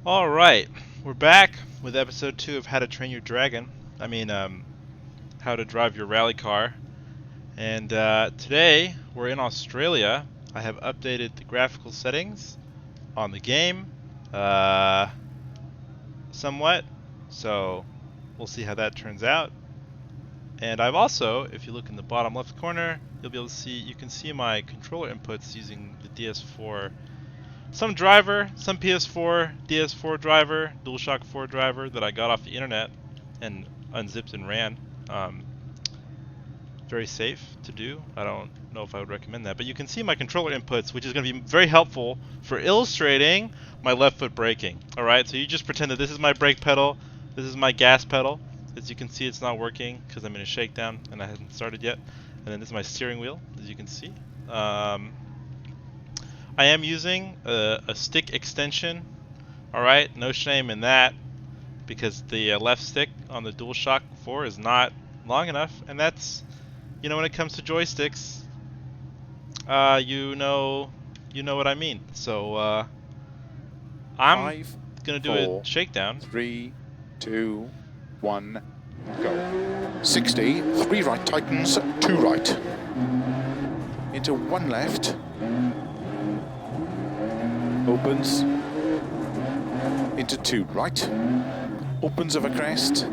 Alright, we're back with episode 2 of How to Train Your Dragon. How to drive your rally car. And today, we're in Australia. I have updated the graphical settings on the game somewhat. So, we'll see how that turns out. And I've also, if you look in the bottom left corner, you'll be able to see, you can see my controller inputs using the DS4. Some driver, some PS4, DS4 driver, DualShock 4 driver that I got off the internet and unzipped and ran. Very safe to do. I don't know if I would recommend that, but you can see my controller inputs, which is going to be very helpful for illustrating my left foot braking. Alright, so you just pretend that this is my brake pedal, this is my gas pedal. As you can see, it's not working because I'm in a shakedown and I haven't started yet. And then this is my steering wheel, as you can see. I am using a stick extension, alright, no shame in that, because the left stick on the DualShock 4 is not long enough, and that's, you know, when it comes to joysticks, you know what I mean. So, I'm gonna do a shakedown. 3, 2, 1, go. 60, 3 right tightens, 2 right. Into 1 left. Opens into 2 right, opens of a crest,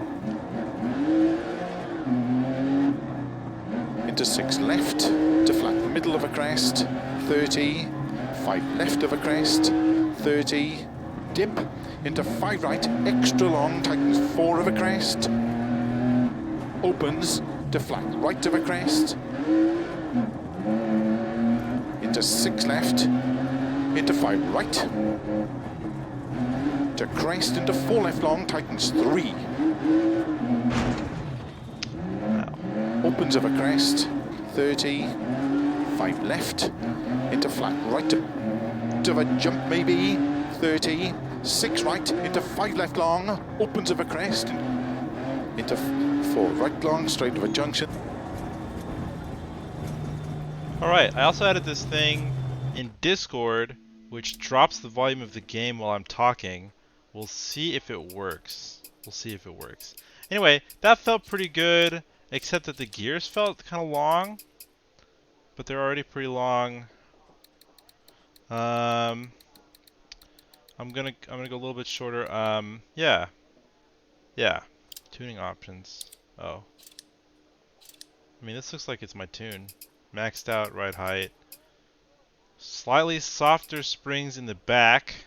into 6 left, to flat middle of a crest, 30, 5 left of a crest, 30, dip, into 5 right, extra long, tightens 4 of a crest, opens to flat right of a crest, into 6 left, into 5 right, to crest into 4 left long, tightens 3. Opens of a crest, 30, 5 left, into flat right of a jump maybe, 30, 6 right, into 5 left long, opens of a crest, into 4 right long, straight of a junction. Alright, I also added this thing in Discord, which drops the volume of the game while I'm talking. We'll see if it works. Anyway, that felt pretty good, except that the gears felt kind of long, but they're already pretty long. I'm gonna go a little bit shorter. Yeah. Tuning options. Oh. I mean, this looks like it's my tune. Maxed out ride height. Slightly softer springs in the back.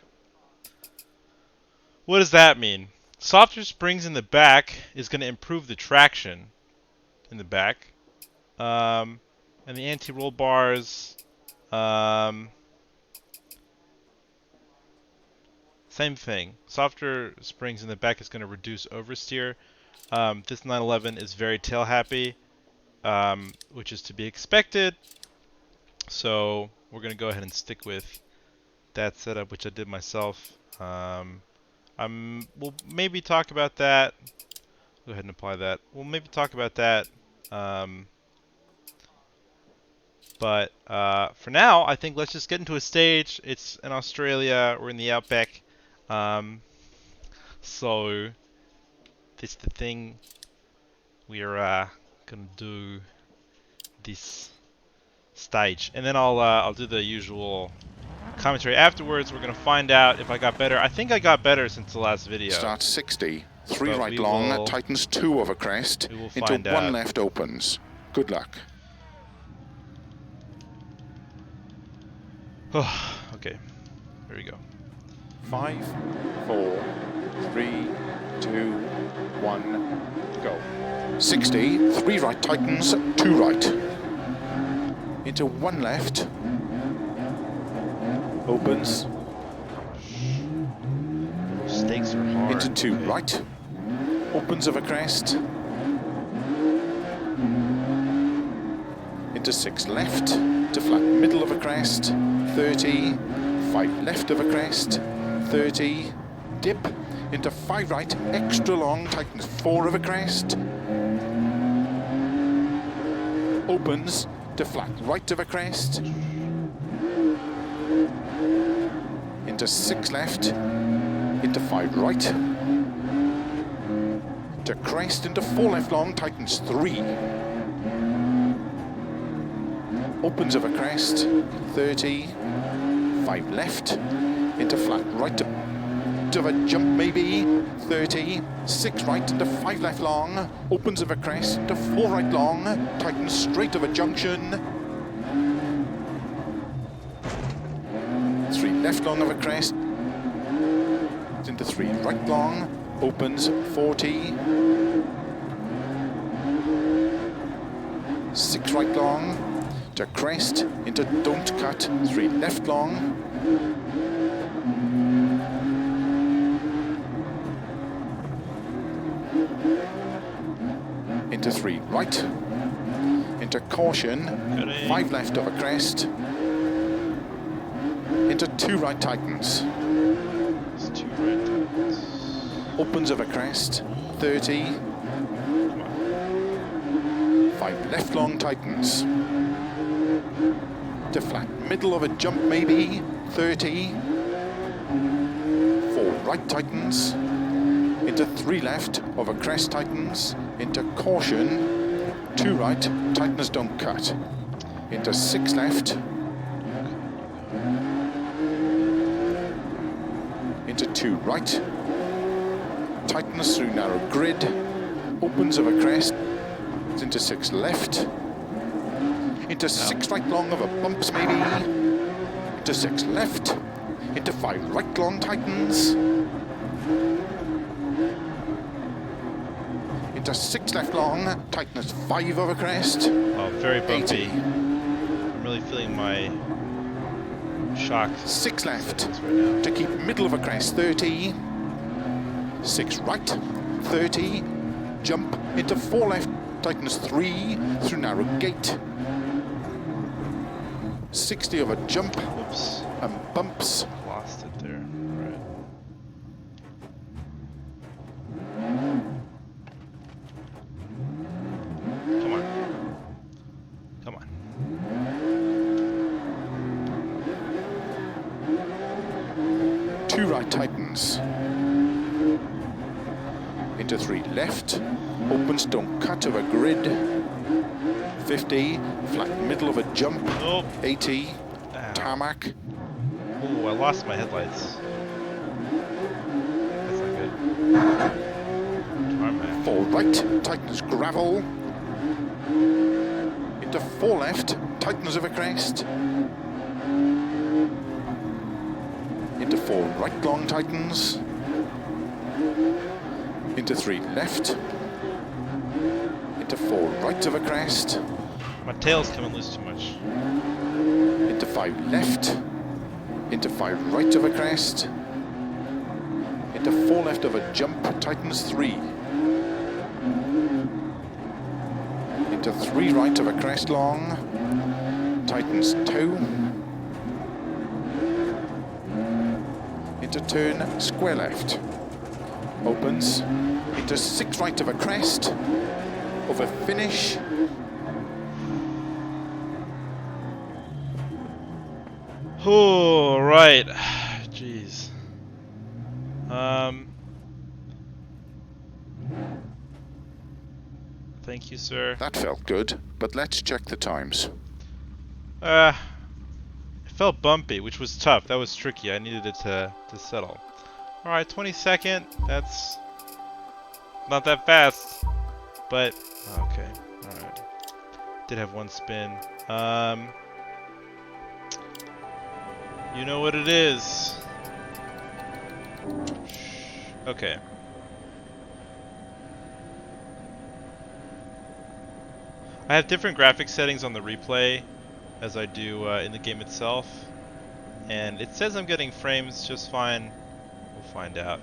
What does that mean? Softer springs in the back is going to improve the traction in the back. And the anti-roll bars, same thing. Softer springs in the back is going to reduce oversteer. This 911 is very tail happy, which is to be expected. So we're going to go ahead and stick with that setup, which I did myself. We'll maybe talk about that. Go ahead and apply that. We'll maybe talk about that. But for now, I think let's just get into a stage. It's in Australia. We're in the outback. So this is the thing. We're gonna do this stage, and then I'll do the usual commentary afterwards. We're gonna find out if I got better. I think I got better since the last video. Start 60, 3 right long, tightens 2 over crest, into 1 left opens. Good luck. Okay, here we go. 5, 4, 3, 2, 1, go. 60, 3 right tightens, 2 right. Into 1 left. Opens. Stakes are hard. Into 2 right. Opens of a crest. Into 6 left. To flat middle of a crest. 30. 5 left of a crest. 30. Dip. Into 5 right. Extra long. Tightens 4 of a crest. Opens to flat right of a crest. Into 6 left. into 5 right, to crest, into 4 left long, tightens 3, opens of a crest, 30, 5 left, into flat right, of a jump maybe, 30, 6 right into 5 left long, opens of a crest, into 4 right long, tightens straight of a junction, 3 left long of a crest, into 3 right long, opens 40, 6 right long, to crest, into don't cut, 3 left long, into 3 right, into caution, 5 left of a crest, into 2 right tightens, It's 2 right tightens. opens of a crest, 30, 5 left long tightens, to flat middle of a jump maybe, 30, 4 right tightens, into 3 left of a crest tightens, into caution, 2 right, tightens don't cut, into 6 left, into 2 right, tightens through narrow grid, opens of a crest, into 6 left, into 6 right long of a bumps maybe, into 6 left, into 5 right long tightens, into 6 left long, tightens 5 of a crest, Oh, very bumpy. 80, I'm really feeling my shock 6 left, settings right now. to keep middle of a crest, 30, 6 right, 30, jump into 4 left, tightens 3, through narrow gate, 60 of a jump, Whoops. and bumps, Lost it there. Right. Come on. Come on. 2 right tightens, into 3 left, opens don't cut of a grid, 50, flat middle of a jump, Nope. 80, Ow. tarmac, Ooh, I lost my headlights. That's not good. Tarmac. 4 right, tightens gravel, into 4 left, tightens of a crest, into 4 right long tightens, into 3 left, into 4 right of a crest, My tail's coming loose too much. into 5 left, into 5 right of a crest, into 4 left of a jump, tightens 3, into 3 right of a crest long, tightens 2, into turn square left, opens, into 6 right of a crest, of a finish, Oh, right. Jeez. Thank you, sir. that felt good, but let's check the times. It felt bumpy, which was tough. That was tricky. I needed it to settle. Alright, 22nd. That's not that fast. But, okay. Alright. Did have one spin. You know what it is. Okay. I have different graphics settings on the replay as I do in the game itself, and it says I'm getting frames just fine. We'll find out.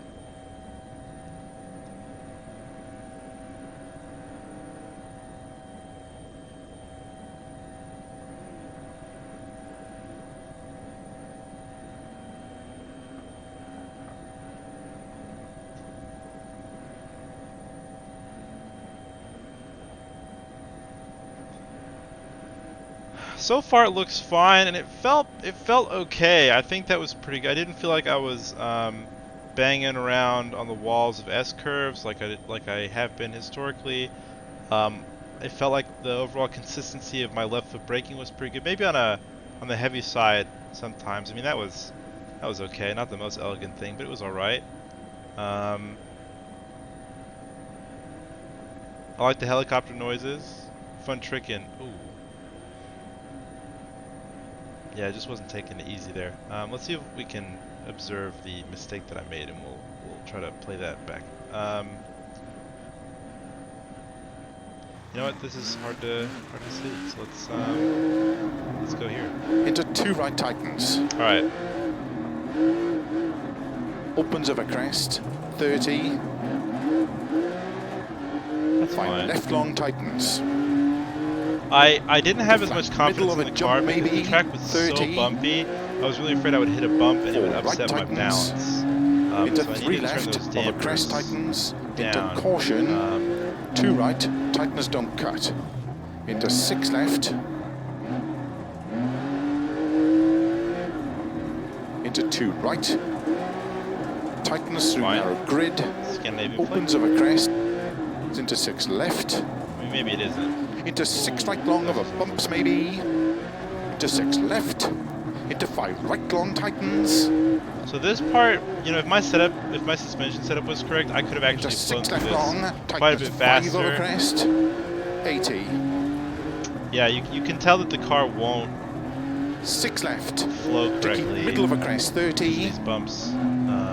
So far it looks fine, and it felt okay. I think that was pretty good. I didn't feel like I was banging around on the walls of S curves like I have been historically. I felt like the overall consistency of my left foot braking was pretty good. Maybe on the heavy side sometimes. I mean that was okay. Not the most elegant thing, but it was all right. I like the helicopter noises. Fun tricking. Ooh. Yeah, I just wasn't taking it easy there. Let's see if we can observe the mistake that I made, and we'll try to play that back. You know what? This is hard to see. So let's go here. Into 2 right tightens. All right. Opens of a crest. 30. That's 5 fine. left long tightens. I didn't have as Flat much confidence middle in of the a car jump, because maybe. the track was 30. so bumpy. I was really afraid I would hit a bump and it would 4 right upset my tightens. balance. Into So I 3 needed to turn left those of a crest dampers tightens. down. Into caution. 2 right, tightness don't cut. Into 6 left. Into 2 right. Tightness through Fine. narrow grid. Scandinavian Opens flag. of a crest. Into 6 left. I mean, maybe it isn't. Into 6 right long of a bumps maybe. Into 6 left. Into 5 right long tightens. So this part, you know, if my suspension setup was correct, I could have Into actually flown 6 through left this long. quite a bit Tightness 5 over faster. crest. 80. Yeah, you can tell that the car won't 6 left. flow To keep correctly. middle of a crest. 30. These bumps.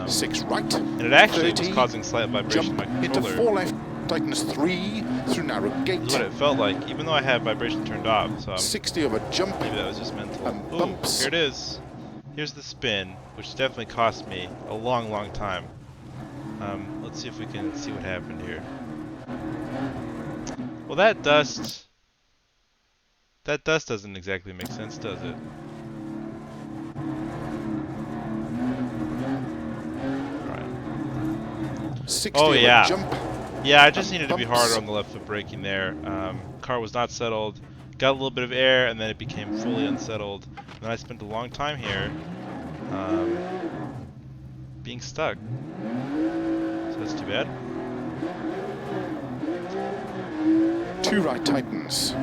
6 right. And it actually 30. was causing slight vibration in Jump my into controller. 4 left. Tightness 3 through narrow gate. This is what it felt like, even though I had vibration turned off. So 60 of a jump. maybe that was just mental. And Ooh, bumps. here it is. Here's the spin, which definitely cost me a long time. Let's see if we can see what happened here. Well, that dust doesn't exactly make sense, does it? Alright. 60 Oh of yeah. a jump. Yeah, I just And needed to be bumps. harder on the left foot braking there. Car was not settled. Got a little bit of air, and then it became fully unsettled. And then I spent a long time here being stuck. So that's too bad. 2 right tightens.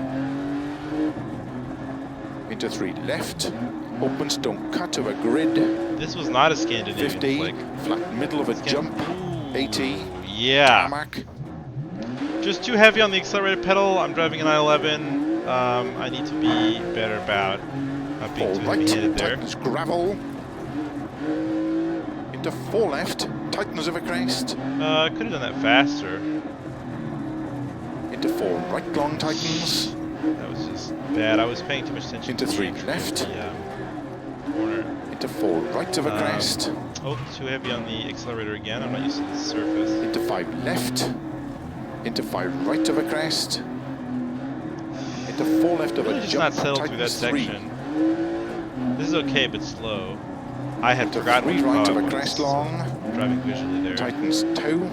Into 3 left. Opens don't cut of a grid. This was not a Scandinavian 50. flick. Flat middle of a jump. 80. Yeah. Tarmac. Just too heavy on the accelerator pedal. I'm driving an i11. I need to be better about not being 4 too right. heavy-handed there. Tightens gravel. Into 4 left. Tightness of a crest. I could have done that faster. Into 4 right long tightens. That was just bad. I was paying too much attention Into to the 3 entry left. of the corner. Into 4 right of a crest. Oh, too heavy on the accelerator again. I'm not used to the surface. Into 5 left. Into 5 right of a crest. Into 4 left of Really a just jump. not settled through that Tightens 3. section. This is okay, but slow. I had Into forgotten 3 how right I of a was crest long. driving visually there. Tightens 2.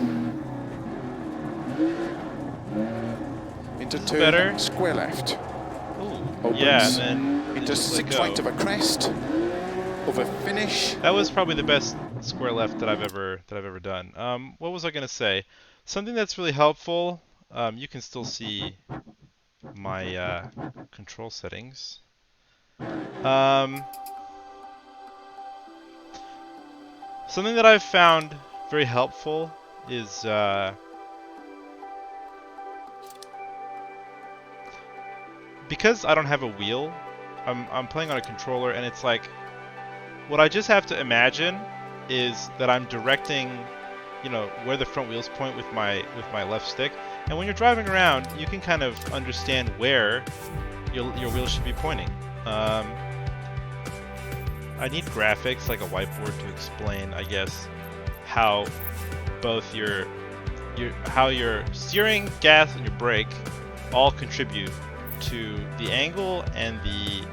Into 2. better. Square left. Ooh, Opens. yeah, and then it Into just let 6 go. right of a crest. Of a finish. That was probably the best square left that I've ever done. What was I gonna say? Something that's really helpful. You can still see my control settings. Something that I've found very helpful is because I don't have a wheel. I'm playing on a controller, and it's like what I just have to imagine is that I'm directing, you know, where the front wheels point with my left stick. And when you're driving around, you can kind of understand where your wheels should be pointing. I need graphics, like a whiteboard, to explain, I guess, how both your steering, gas, and your brake all contribute to the angle and the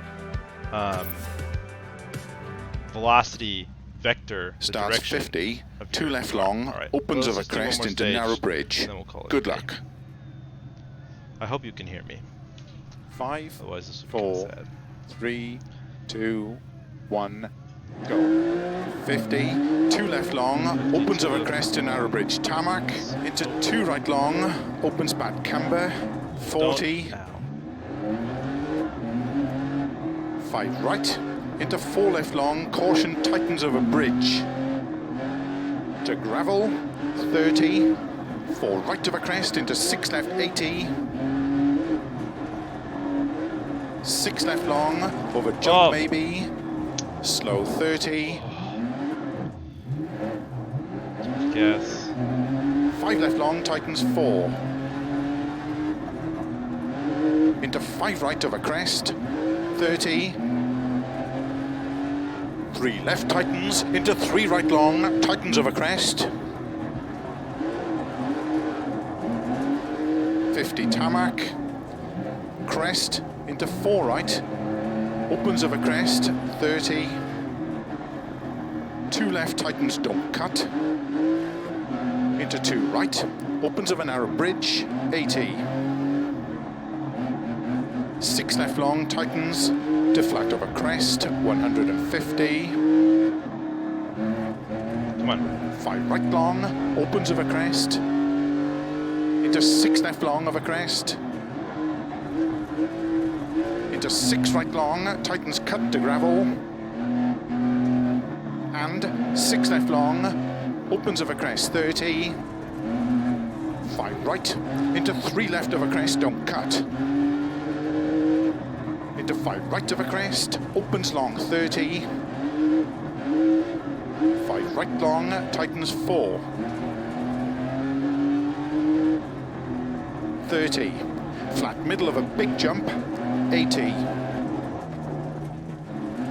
velocity vector, the Starts direction 50. of 2 your left car. long. All right. Opens Well, of let's a just do one crest more into stage, narrow bridge. and then we'll call it Good a day. luck. I hope you can hear me. 5, Otherwise, this would be 4, sad. 3, 2, 1, Go. 50, 2 left long, opens over crest to narrow bridge tarmac, into 2 right long, opens bad camber, 40, 5 right, into 4 left long, caution tightens over bridge, to gravel, 30, 4 right over crest, into 6 left, 80, 6 left long, over jump maybe, slow 30, Yes. 5 left long, tightens 4. Into 5 right over crest, 30. 3 left tightens, into 3 right long, tightens over crest. 50 tarmac, crest, into 4 right, opens over crest, 30. 2 left tightens, don't cut. Into 2 right, opens of a narrow bridge, 80. 6 left long, tightens, to flat over crest, 150. Come on. 5 right long, opens of a crest, into 6 left long of a crest, into 6 right long, tightens cut to gravel, and 6 left long, opens of a crest, 30, 5 right, into 3 left of a crest, don't cut, into 5 right of a crest, opens long, 30, 5 right long, tightens 4, 30, flat middle of a big jump, 80,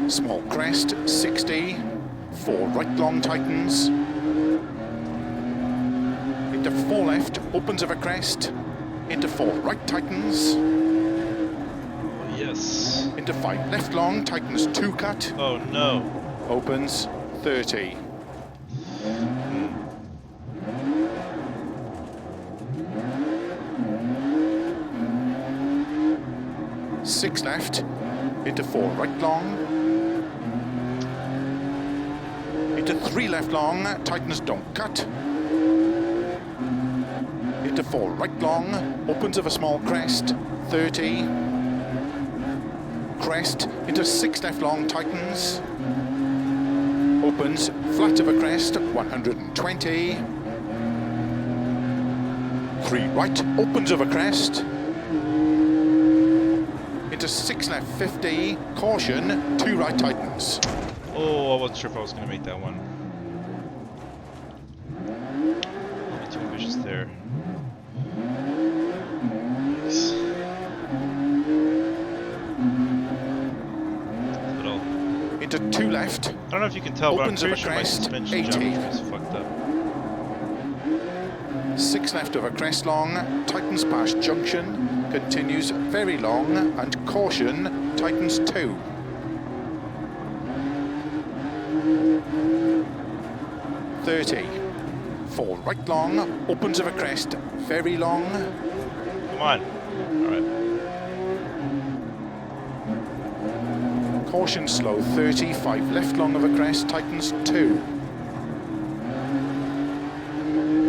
small crest, 60, 4 right long tightens, into 4 left, opens of a crest, into 4 right tightens, Yes. into 5 left long, tightens 2 cut, Oh no. opens 30. Six left, into 4 right long, into 3 left long, tightens don't cut, into 4 right long, opens of a small crest, 30, crest, into 6 left long, tightens, opens, flat of a crest, 120, 3 right, opens of a crest, into 6 left, 50, caution, 2 right tightens. Oh, I wasn't sure if I was going to make that one. A little bit too ambitious there. Nice. Little. Into 2 left, I don't know if you can tell, but I'm opens of pretty a sure my crest, suspension 80. geometry is fucked up. 6 left over crest long, tightens past junction, continues very long, and caution, tightens 2. 30. 4 right long, opens of a crest, very long, Come on. Alright. caution slow, 30, 5 left long of a crest, tightens 2.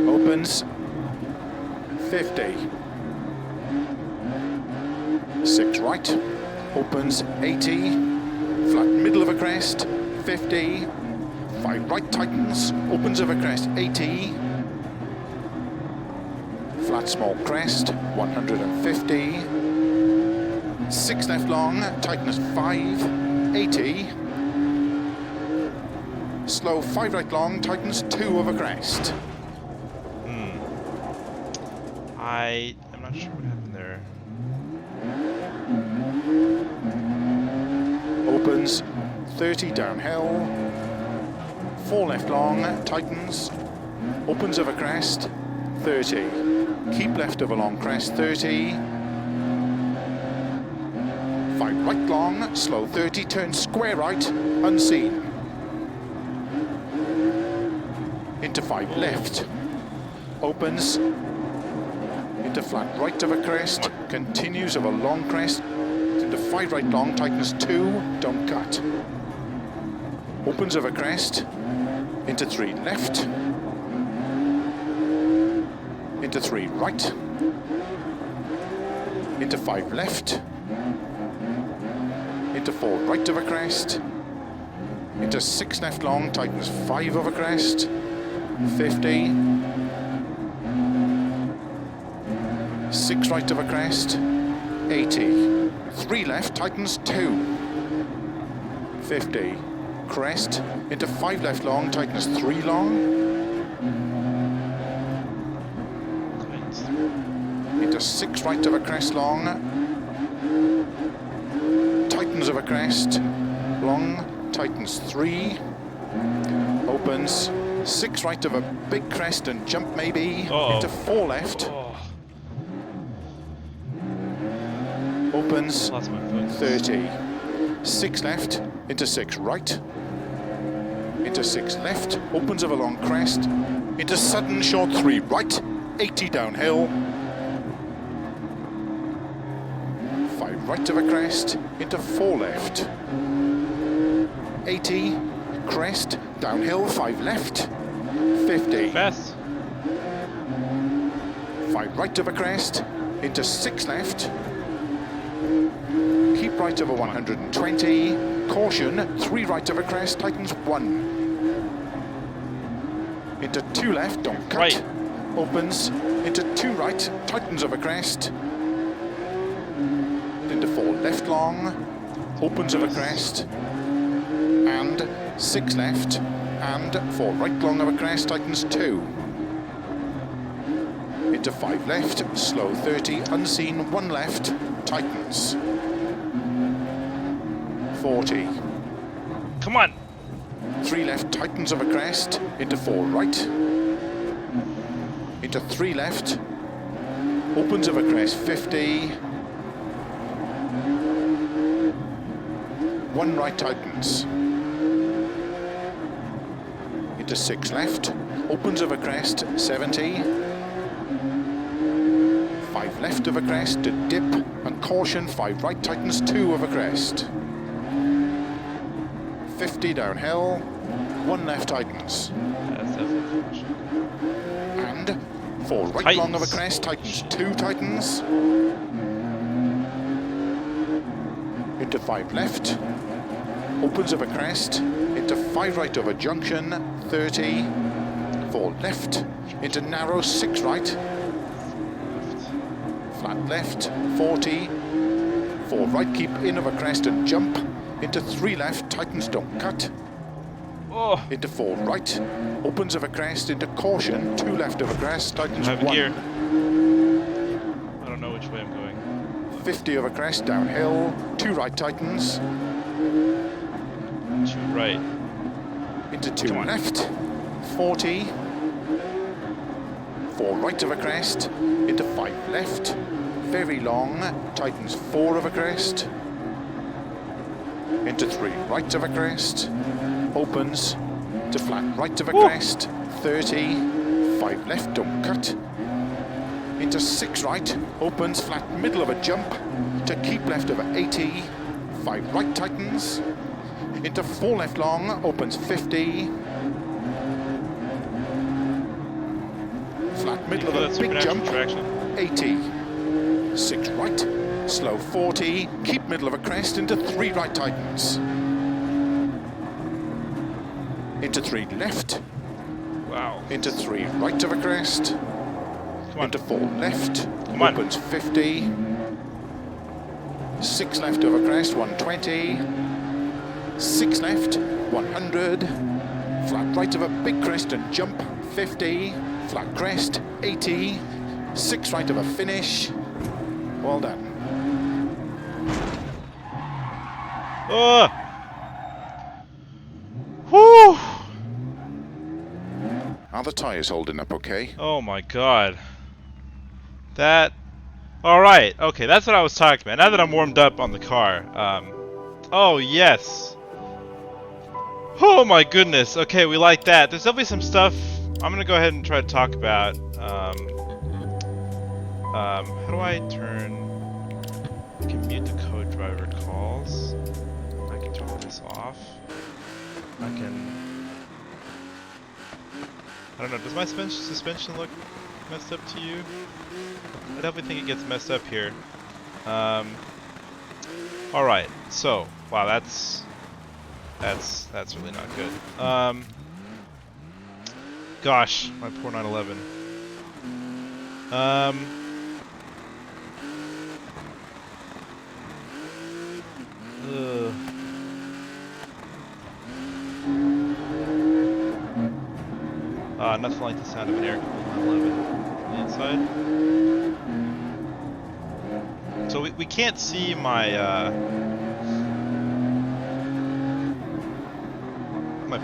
Opens 50. 6 right, opens 80, flat middle of a crest, 50, 5 right tightens, opens of a crest, 80, flat small crest, 150, 6 left long, tightens 5, 80, slow 5 right long, tightens 2 of a crest. I'm not sure what happened there. Opens 30 downhill, 4 left long, tightens, opens of a crest, 30, keep left of a long crest, 30, 5 right long, slow 30, turn square right, unseen, into 5 left, opens, into flat right of a crest, continues of a long crest, into 5 right long, tightens 2, don't cut. opens over crest, into 3 left, into 3 right, into 5 left, into 4 right over crest, into 6 left long, tightens 5 over crest, 50, 6 right over crest, 80, 3 left, tightens 2, 50, crest, into 5 left long, tightens 3 long, into 6 right over crest long, tightens over crest, long, tightens 3, opens, 6 right over big crest and jump maybe, into 4 left, opens, 30, 6 left, into 6 right, into 6 left, opens over long crest, into sudden short 3 right, 80 downhill, 5 right over crest, into 4 left, 80, crest, downhill, 5 left, 50, Fast. 5 right over crest, into 6 left, keep right over 120, caution, 3 right over crest, tightens 1, into 2 left, don't cut, Right. opens, into 2 right, tightens over crest, into 4 left long, opens over crest, and 6 left, and 4 right long over crest, tightens 2, into 5 left, slow 30, unseen, 1 left, tightens, 40, Come on. 3 left, tightens over crest, into 4 right, into 3 left, opens over crest, 50, 1 right, tightens, into 6 left, opens over crest, 70, 5 left over crest to dip, and caution, 5 right, tightens 2 over crest, 50 downhill, 1 left, tightens, That's definitely caution. and 4 right Tightens. long over crest, tightens 2, tightens, into 5 left, opens over crest, into 5 right over junction, 30, 4 left, into narrow, 6 right, flat left, 40, 4 right, keep in over crest and jump, into 3 left, tightens, don't cut, Oh, into 4 right, opens over crest, into caution, 2 left over crest, tightens I have a 1, gear. I don't know which way I'm going. 50 over crest, downhill, 2 right, tightens, 2 right. into 2 Come on. left, 40, 4 right over crest, into 5 left, very long, tightens 4 over crest, into 3 right over crest, opens to flat right over crest, 30, 5 left, don't cut, into 6 right, opens flat middle of a jump, to keep left over 80, 5 right tightens, into 4 left long, opens 50, flat middle of a That's big supernatural jump, traction. 80, 6 right, slow 40, keep middle of a crest, into 3 right tightens, into 3 left, Wow. into 3 right of a crest, Come on. into 4 left, Come on. opens 50, 6 left of a crest, 120, 6 left, 100, flat right of a big crest and jump, 50, flat crest, 80, 6 right of a finish, well done. Oh! Whew! Are the tyres holding up okay? Oh my god. That... Alright, okay, that's what I was talking about. Now that I'm warmed up on the car. Oh yes! Oh my goodness, okay, we like that. There's definitely some stuff I'm gonna go ahead and try to talk about. How do I turn... I can mute the co-driver calls. I can turn this off. I can... I don't know, does my suspension look messed up to you? I definitely think it gets messed up here. Alright, so, wow, that's really not good. Gosh, my poor 911. Ugh. Nothing like the sound of an air-cooled 911 from the inside. So we can't see my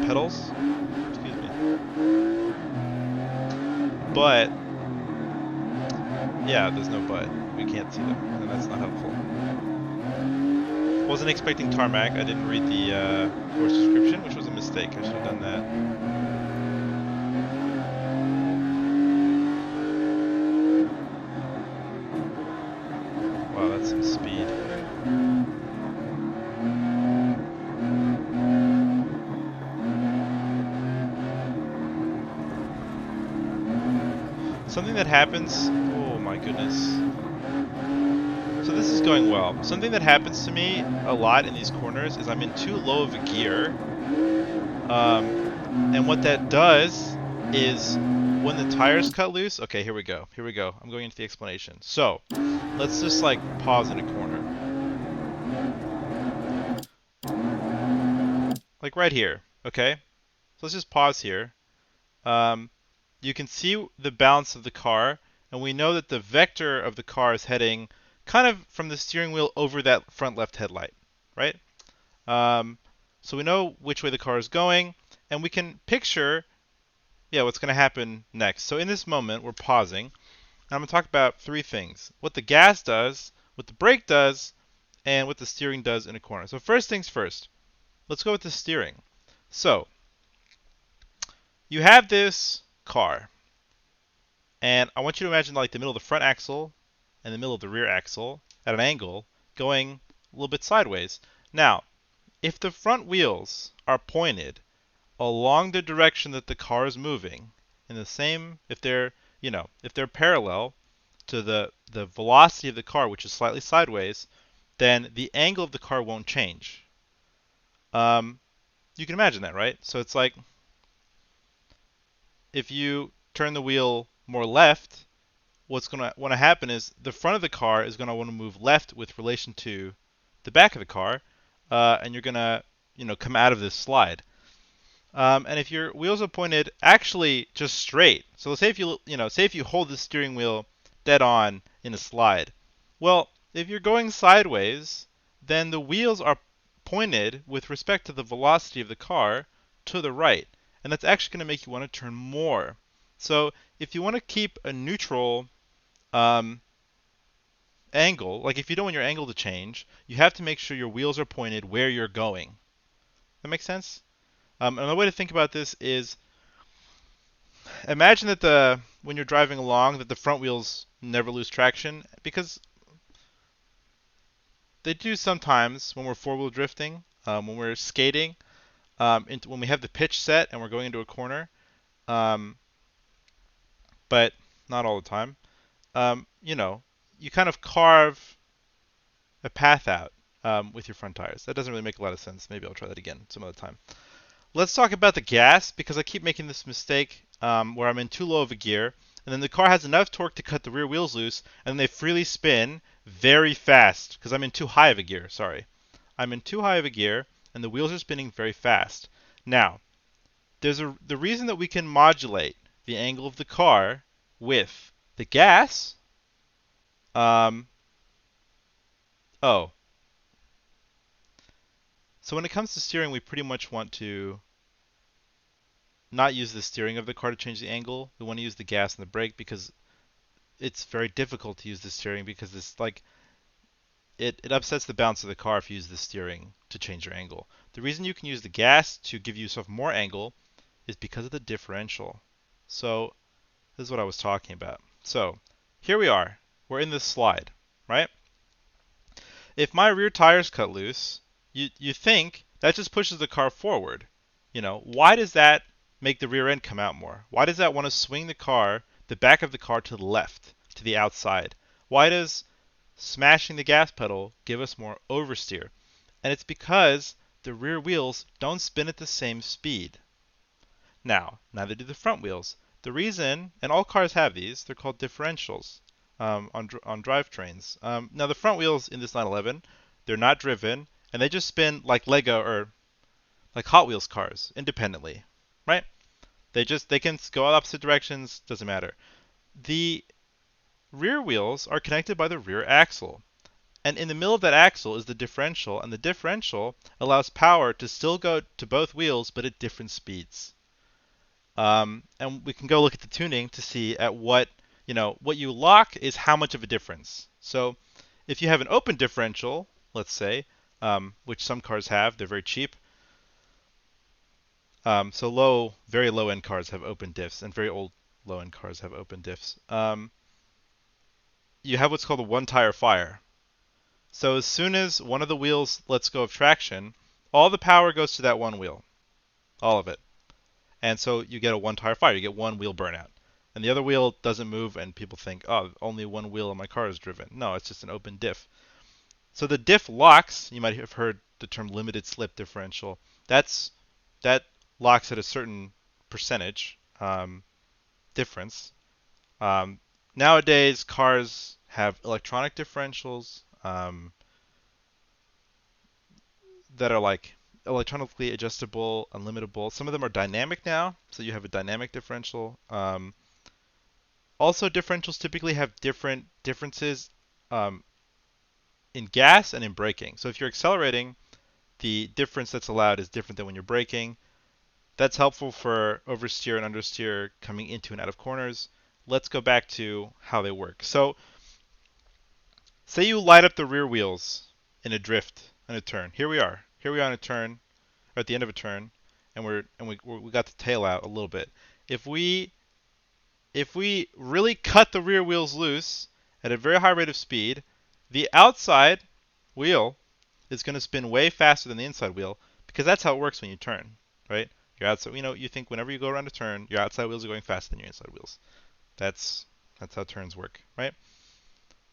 pedals. Excuse me. But yeah, there's no but. We can't see them, and that's not helpful. Wasn't expecting tarmac. I didn't read the course description, which was a mistake. I should have done that. Wow, that's some speed. Something that happens... Oh my goodness. So this is going well. Something that happens to me a lot in these corners is I'm in too low of a gear. And what that does is when the tires cut loose... Okay, here we go. Here we go. I'm going into the explanation. So, let's just like pause in a corner. Like right here, okay? So let's just pause here. You can see the balance of the car, and we know that the vector of the car is heading kind of from the steering wheel over that front left headlight, right? So we know which way the car is going, and we can picture, yeah, what's going to happen next. So in this moment, we're pausing, and I'm going to talk about three things. What the gas does, what the brake does, and what the steering does in a corner. So first things first, let's go with the steering. So you have this car, and I want you to imagine like the middle of the front axle and the middle of the rear axle at an angle going a little bit sideways. Now, if the front wheels are pointed along the direction that the car is moving, in the same, if they're, if they're parallel to the velocity of the car, which is slightly sideways, then the angle of the car won't change. You can imagine that, right? So it's like if you turn the wheel more left, what's going to want to happen is the front of the car is going to want to move left with relation to the back of the car, and you're going to, come out of this slide. And if your wheels are pointed actually just straight, so say if say if you hold the steering wheel dead on in a slide, well, if you're going sideways, then the wheels are pointed with respect to the velocity of the car to the right, and that's actually going to make you want to turn more. So if you want to keep a neutral angle, like if you don't want your angle to change, you have to make sure your wheels are pointed where you're going. That makes sense? Another way to think about this is imagine that when you're driving along that the front wheels never lose traction, because they do sometimes when we're four-wheel drifting, when we're skating, when we have the pitch set and we're going into a corner, um, but not all the time. You kind of carve a path out with your front tires. That doesn't really make a lot of sense. Maybe I'll try that again some other time. Let's talk about the gas, because I keep making this mistake where I'm in too low of a gear, and then the car has enough torque to cut the rear wheels loose, and they freely spin very fast, because I'm in too high of a gear, sorry. I'm in too high of a gear, and the wheels are spinning very fast. Now, the reason that we can modulate the angle of the car with the gas, oh, so when it comes to steering, we pretty much want to not use the steering of the car to change the angle. We want to use the gas and the brake because it's very difficult to use the steering because it's like it upsets the balance of the car if you use the steering to change your angle. The reason you can use the gas to give yourself more angle is because of the differential. So this is what I was talking about. So here we are. We're in this slide, right? If my rear tires cut loose, you think that just pushes the car forward, Why does that make the rear end come out more? Why does that want to swing the back of the car to the left, to the outside? Why does smashing the gas pedal give us more oversteer? And it's because the rear wheels don't spin at the same speed. Now, neither do the front wheels. The reason, and all cars have these, they're called differentials on drivetrains. Now, the front wheels in this 911, they're not driven, and they just spin like Lego or like Hot Wheels cars independently, right? They can go opposite directions, doesn't matter. The rear wheels are connected by the rear axle. And in the middle of that axle is the differential, and the differential allows power to still go to both wheels, but at different speeds. And we can go look at the tuning to see at what you lock is how much of a difference. So if you have an open differential, let's say, which some cars have, they're very cheap. So very low end cars have open diffs, and very old low end cars have open diffs. You have what's called a one tire fire. So as soon as one of the wheels lets go of traction, all the power goes to that one wheel, all of it. And so you get a one tire fire, you get one wheel burnout. And the other wheel doesn't move, and people think, oh, only one wheel of my car is driven. No, it's just an open diff. So the diff locks, you might have heard the term limited slip differential. That locks at a certain percentage difference. Um, Nowadays, cars have electronic differentials that are like electronically adjustable, unlimitable. Some of them are dynamic now, so you have a dynamic differential. Also, differentials typically have differences um, in gas and in braking. So if you're accelerating, the difference that's allowed is different than when you're braking. That's helpful for oversteer and understeer coming into and out of corners. Let's go back to how they work. So say you light up the rear wheels in a drift in a turn. Here we are. Here we are on a turn, or at the end of a turn, and we got the tail out a little bit. If we really cut the rear wheels loose at a very high rate of speed, the outside wheel is going to spin way faster than the inside wheel because that's how it works when you turn, right? Your outside, you think whenever you go around a turn, your outside wheels are going faster than your inside wheels. That's how turns work, right?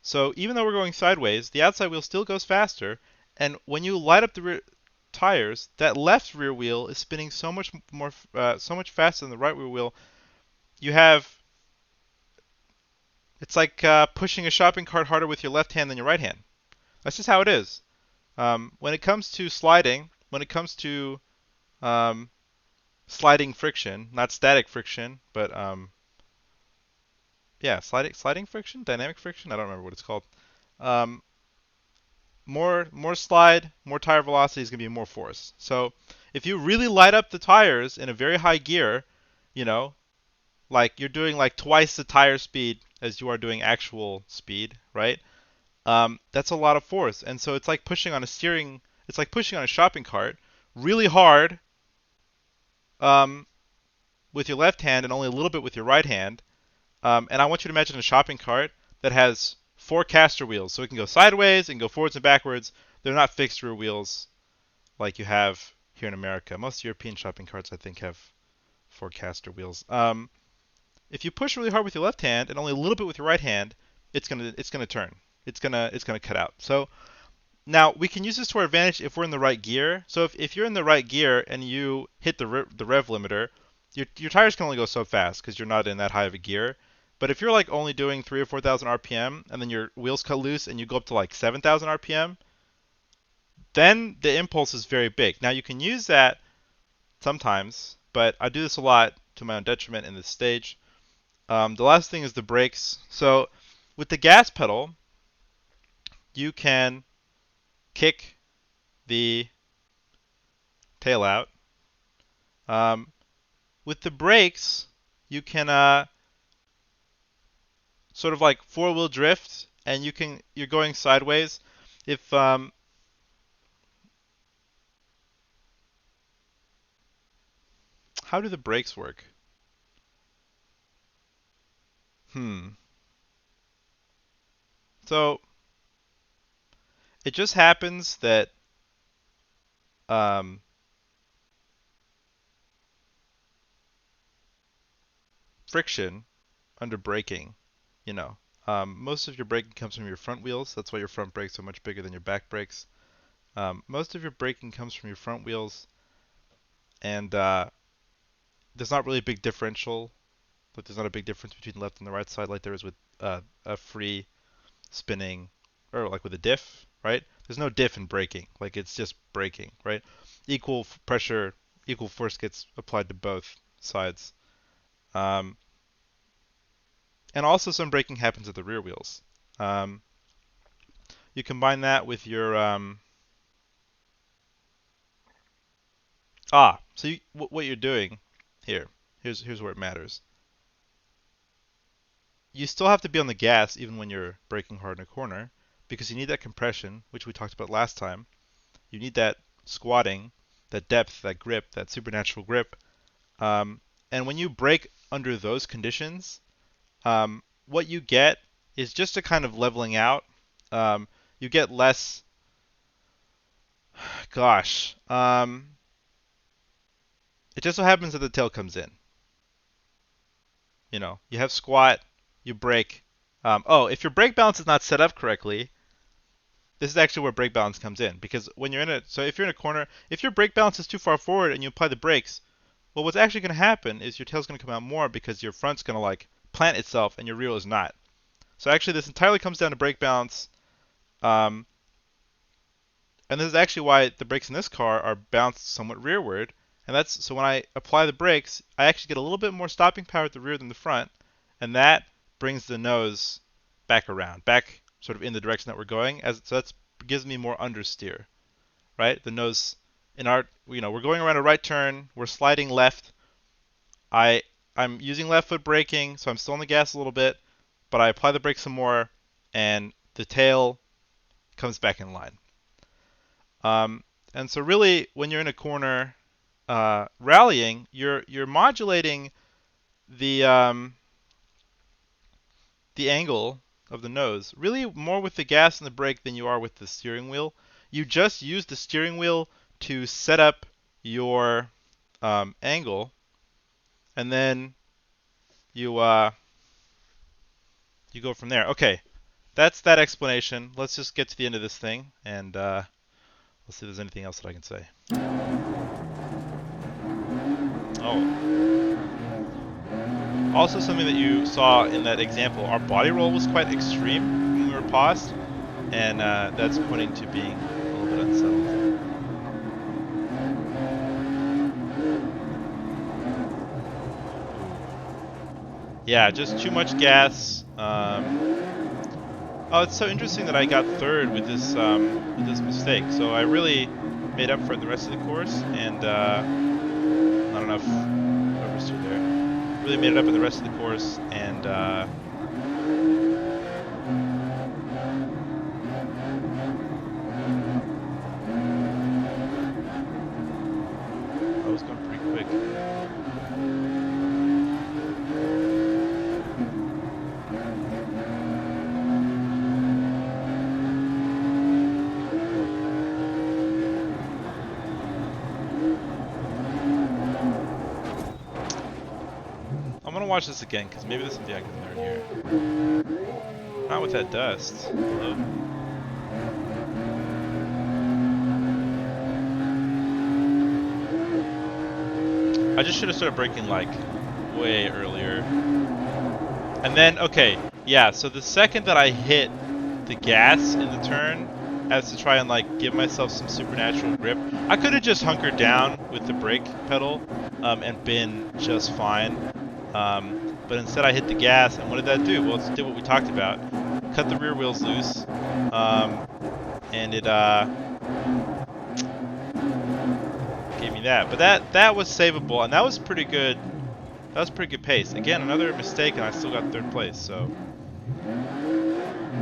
So even though we're going sideways, the outside wheel still goes faster, and when you light up the rear tires, that left rear wheel is spinning so much faster than the right rear wheel. You have It's like pushing a shopping cart harder with your left hand than your right hand. That's just how it is. When it comes to sliding, when it comes to um, sliding friction, not static friction, but yeah, sliding friction, dynamic friction. I don't remember what it's called. Um, more slide, more tire velocity is going to be more force. So if you really light up the tires in a very high gear, you know, like you're doing like twice the tire speed as you are doing actual speed, right? That's a lot of force. And so it's like pushing on a shopping cart really hard um, with your left hand and only a little bit with your right hand. And I want you to imagine a shopping cart that has four caster wheels. So it can go sideways and go forwards and backwards. They're not fixed rear wheels like you have here in America. Most European shopping carts, I think, have four caster wheels. If you push really hard with your left hand and only a little bit with your right hand, it's gonna turn. It's gonna cut out. So now we can use this to our advantage if we're in the right gear. So if you're in the right gear and you hit the rev limiter, your tires can only go so fast because you're not in that high of a gear. But if you're like only doing 3 or 4,000 RPM and then your wheels cut loose and you go up to like 7,000 RPM, then the impulse is very big. Now you can use that sometimes, but I do this a lot to my own detriment in this stage. The last thing is the brakes. So with the gas pedal, you can kick the tail out. Um, with the brakes, you can sort of like four-wheel drift, and you're going sideways. If How do the brakes work? Hmm. So it just happens that um, friction under braking, you know, most of your braking comes from your front wheels. That's why your front brakes are much bigger than your back brakes. Most of your braking comes from your front wheels, and there's not really a big differential. Like there's not a big difference between the left and the right side like there is with a free spinning or like with a diff, right? There's no diff in braking. Like it's just braking, right? Equal pressure, equal force gets applied to both sides. Um, and also some braking happens at the rear wheels. Um, you combine that with your so what you're doing here. Here's where it matters. You still have to be on the gas even when you're braking hard in a corner because you need that compression, which we talked about last time. You need that squatting, that depth, that grip, that supernatural grip. Um, and when you brake under those conditions, what you get is just a kind of leveling out. You get less, gosh, it just so happens that the tail comes in. You know, you have squat, you brake. If your brake balance is not set up correctly, this is actually where brake balance comes in. Because when you're in a, so if you're in a corner, if your brake balance is too far forward and you apply the brakes, well, what's actually going to happen is your tail's going to come out more because your front's going to like plant itself and your rear is not. So actually, this entirely comes down to brake balance. Um, and this is actually why the brakes in this car are bounced somewhat rearward. And that's so when I apply the brakes, I actually get a little bit more stopping power at the rear than the front, and that brings the nose back around, back sort of in the direction that we're going. So that gives me more understeer, right? The nose in our, we're going around a right turn, we're sliding left. I'm using left foot braking, so I'm still on the gas a little bit, but I apply the brakes some more, and the tail comes back in line. And so really, when you're in a corner rallying, you're modulating the angle of the nose really more with the gas and the brake than you are with the steering wheel. You just use the steering wheel to set up your angle, and then you you go from there. Okay, that's that explanation. Let's just get to the end of this thing, and let's see if there's anything else that I can say. Oh, also something that you saw in that example, our body roll was quite extreme when we were paused, and that's pointing to being a little bit unsettled. Yeah, just too much gas. Oh, it's so interesting that I got third with this mistake. So I really made up for it in the rest of the course, and I don't know if whoever's still there really made it up in the rest of the course, and I was going pretty quick. I'm gonna watch this again because maybe there's something I can learn here. Not with that dust. Hello? I just should have started braking like way earlier. And then, okay, yeah, so the second that I hit the gas in the turn as to try and like give myself some supernatural grip, I could have just hunkered down with the brake pedal and been just fine. But instead I hit the gas, and what did that do? Well, it did what we talked about. Cut the rear wheels loose, and it gave me that. But that was savable, and that was pretty good. That was pretty good pace. Again, another mistake, and I still got third place. So,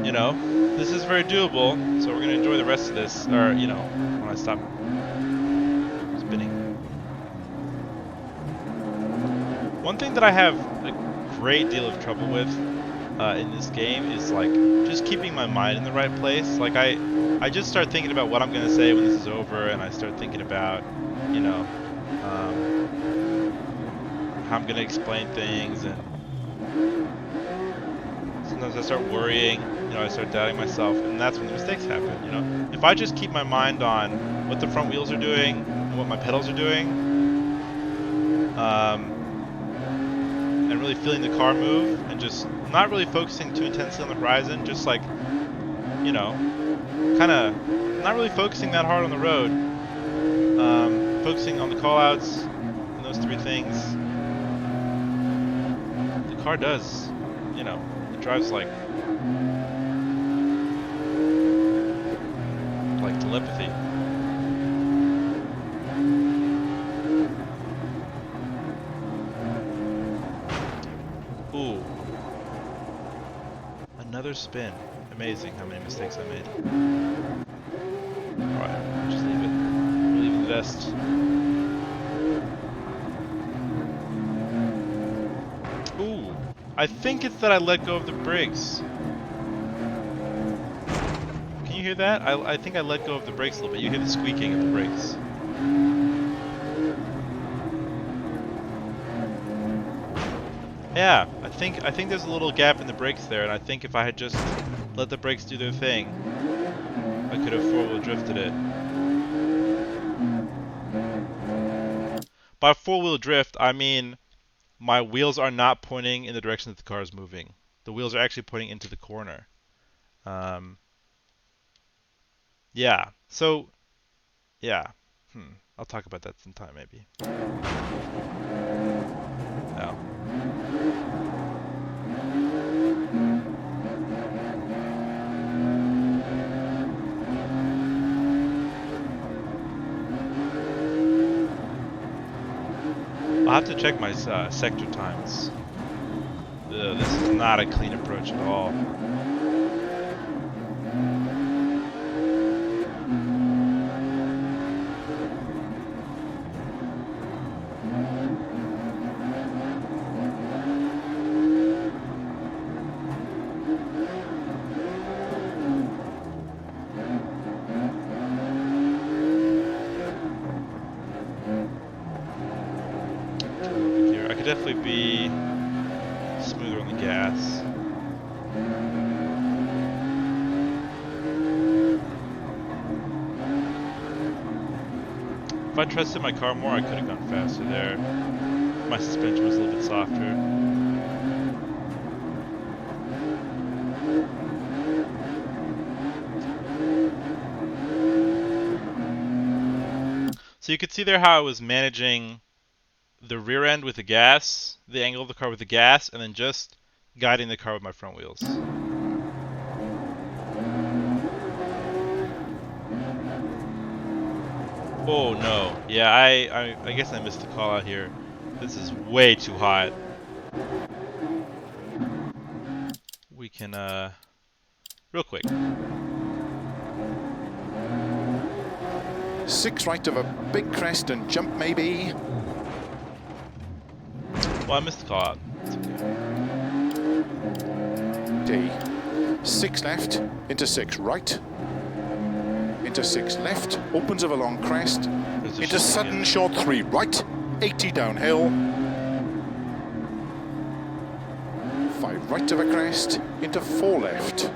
this is very doable. So we're gonna enjoy the rest of this, or when I stop spinning. One thing that I have a great deal of trouble with in this game is like just keeping my mind in the right place. Like I just start thinking about what I'm gonna say when this is over, and I start thinking about how I'm gonna explain things, and I start worrying, I start doubting myself, and that's when the mistakes happen, If I just keep my mind on what the front wheels are doing and what my pedals are doing, and really feeling the car move, and just not really focusing too intensely on the horizon, just like, kind of not really focusing that hard on the road, focusing on the callouts and those three things, the car does, it drives like telepathy. Ooh. Another spin. Amazing how many mistakes I made. Alright, just leave it. We're leaving the vest. Ooh. I think it's that I let go of the brakes. Can you hear that? I think I let go of the brakes a little bit. You hear the squeaking of the brakes. Yeah, I think there's a little gap in the brakes there, and I think if I had just let the brakes do their thing, I could have four-wheel drifted it. By four-wheel drift, I mean my wheels are not pointing in the direction that the car is moving. The wheels are actually pointing into the corner. Yeah. So, yeah. I'll talk about that sometime, maybe. No. I'll have to check my sector times. This is not a clean approach at all. Definitely be smoother on the gas. If I trusted my car more, I could have gone faster there. My suspension was a little bit softer. So you could see there how I was managing the rear end with the gas, the angle of the car with the gas, and then just guiding the car with my front wheels. Oh no. Yeah, I guess I missed the call out here. This is way too hot. We can, real quick. 6 right of a big crest and jump maybe. Well, I missed the call out. D. 6 left, into 6 right, into 6 left, opens of a long crest, into sudden short 3 right, 80 downhill, 5 right of a crest, into 4 left,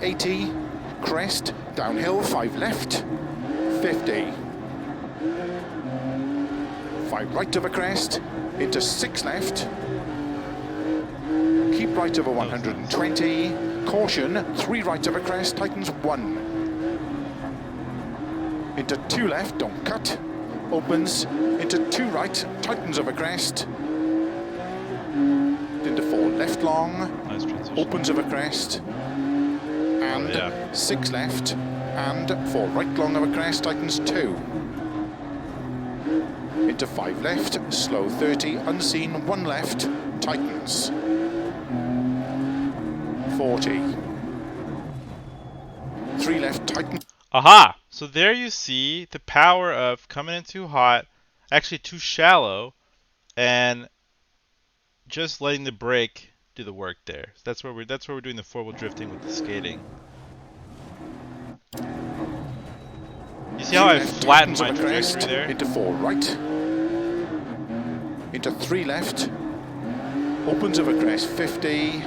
80, crest, downhill, 5 left, 50. 5 right of a crest, into 6 left, keep right over 120, caution, 3 right of a crest, tightens 1, into 2 left, don't cut, opens, into 2 right, tightens of a crest, into 4 left long, nice opens of a crest, and 6 left, and 4 right long of a crest, tightens 2. Into 5 left, slow 30, unseen, 1 left, tightens. 40. 3 left, tightens. Aha! So there you see the power of coming in too hot, actually too shallow, and just letting the brake do the work there. So that's where we're doing the four-wheel drifting with the skating. You see how I flattened my trajectory there? Into 4 right, into 3 left, opens of a crest 50,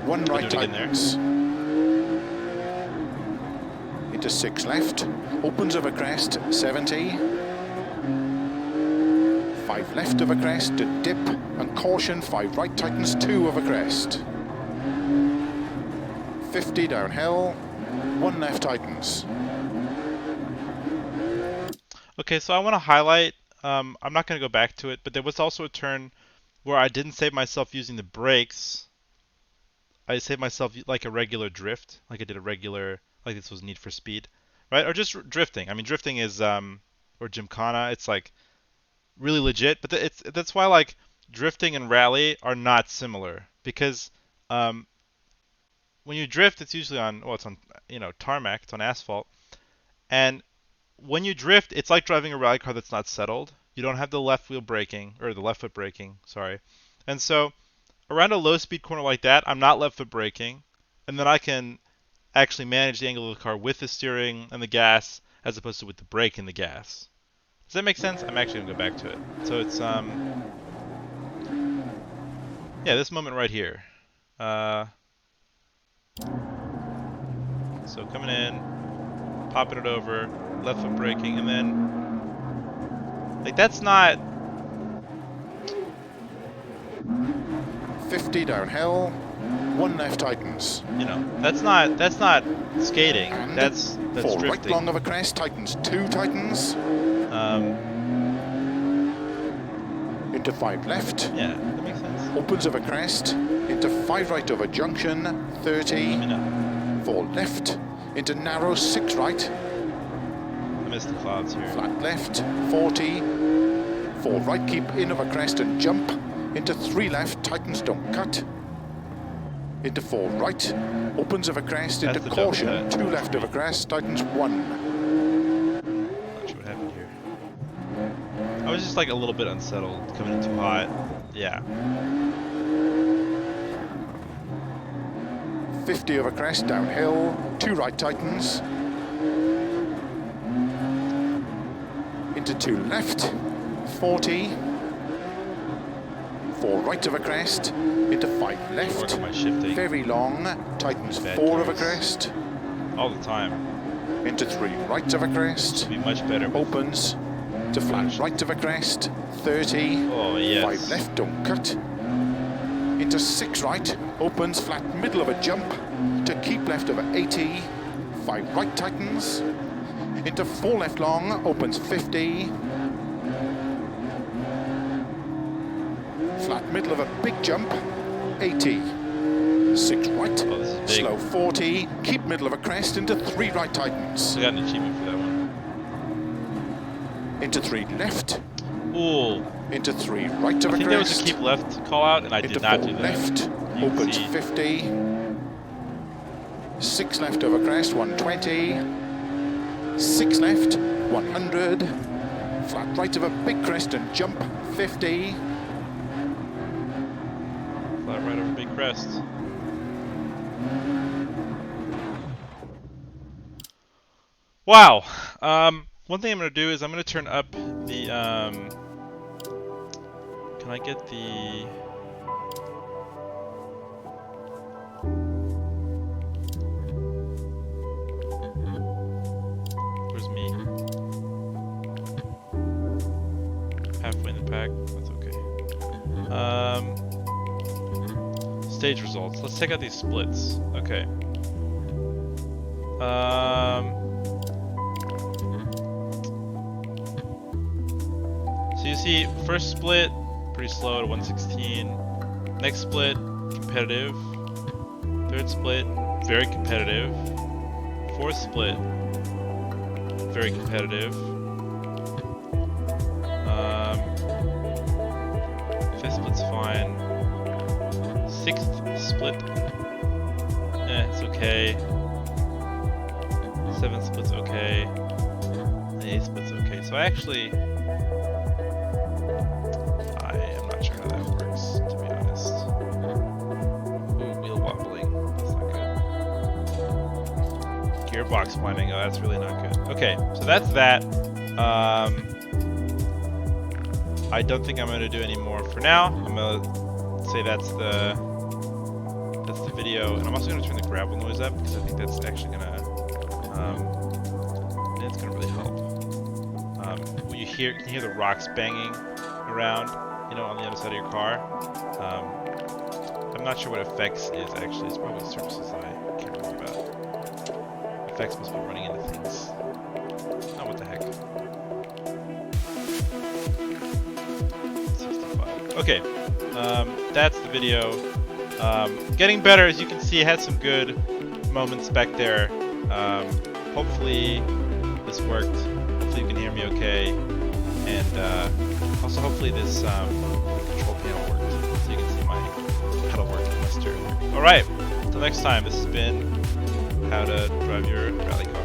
1 I'll right do it again there. tightens. Into 6 left, opens over crest, 70. 5 left over crest to dip, and caution, 5 right tightens, 2 over crest. 50 downhill, 1 left tightens. Okay, so I want to highlight, I'm not going to go back to it, but there was also a turn where I didn't save myself using the brakes. I saved myself like a regular drift, like I did a regular, like this was Need for Speed, right? Or just drifting. I mean, drifting is, or Gymkhana, it's like really legit, but that's why like drifting and rally are not similar, because um, when you drift, it's usually on, well, it's on, tarmac, it's on asphalt, and when you drift, it's like driving a rally car that's not settled. You don't have the left wheel braking, or the left foot braking, sorry. And so around a low speed corner like that, I'm not left foot braking, and then I can actually manage the angle of the car with the steering and the gas as opposed to with the brake and the gas. Does that make sense? I'm actually gonna go back to it. So it's yeah, this moment right here. So coming in, popping it over, left foot braking, and then like that's not 50 downhill, 1 left tightens. That's not skating. And That's 4 drifting. right long over crest, tightens, 2 tightens. Into 5 left. Yeah, that makes sense. Opens over crest. Into 5 right over junction, 30. 4 left. Into narrow, 6 right. I missed the clouds here. Flat left, 40. 4 right, keep in over crest and jump. Into 3 left, tightens, don't cut. Into 4 right, opens over crest, That's into the double caution, cut. 2 left over crest, tightens 1. Not sure what happened here. I was just like a little bit unsettled, coming in too hot. Yeah. 50 over crest, downhill, 2 right tightens. Into 2 left, 40. 4 right over crest, into 5 Work left. on my shifting Very long, tightens Bad 4 over gears. crest. all the time. Into 3 right over crest. Be much better with Opens to flat right over crest, 30. Oh, yes. 5 left, don't cut. Into 6 right, opens flat middle of a jump to keep left over 80. 5 right tightens. Into 4 left long, opens 50. Flat middle of a big jump, 80. 6 right, Oh, this is big. slow 40. Keep middle of a crest into 3 right tightens. I got an achievement for that one. Into 3 left, Ooh. into 3 right of I a think there was a crest. keep left call out, and I Into did not 4 do that. left, You can opens see. 50. 6 left over crest, 120. 6 left, 100. Flat right of a big crest and jump, 50. Flat right over big crest. Wow. One thing I'm gonna do is I'm gonna turn up the can I get the where's me? Halfway in the pack. That's okay. Stage results. Let's take out these splits. Okay. So you see, first split, pretty slow at 116. Next split, competitive. Third split, very competitive. Fourth split, very competitive. Fifth split's fine. Sixth split, it's okay. Seventh split's okay. And the eighth split's okay. So I am not sure how that works, to be honest. Ooh, wheel wobbling. That's not good. Gearbox climbing. Oh, that's really not good. Okay, so that's that. I don't think I'm going to do any more for now. I'm going to say that's the that's the video. And I'm also going to turn the gravel noise up because I think that's actually going to it's going to really help. When you can hear the rocks banging around, you know, on the other side of your car. I'm not sure what effects is actually. It's probably services that I can't remember about. Effects must be running into things. Oh, what the heck. 65. Okay, that's the video. Getting better, as you can see. It had some good moments back there. Hopefully this worked. Hopefully you can hear me okay. And also hopefully this control panel worked, so you can see my pedal working in my steering wheel. Alright, until next time, this has been how to drive your rally car.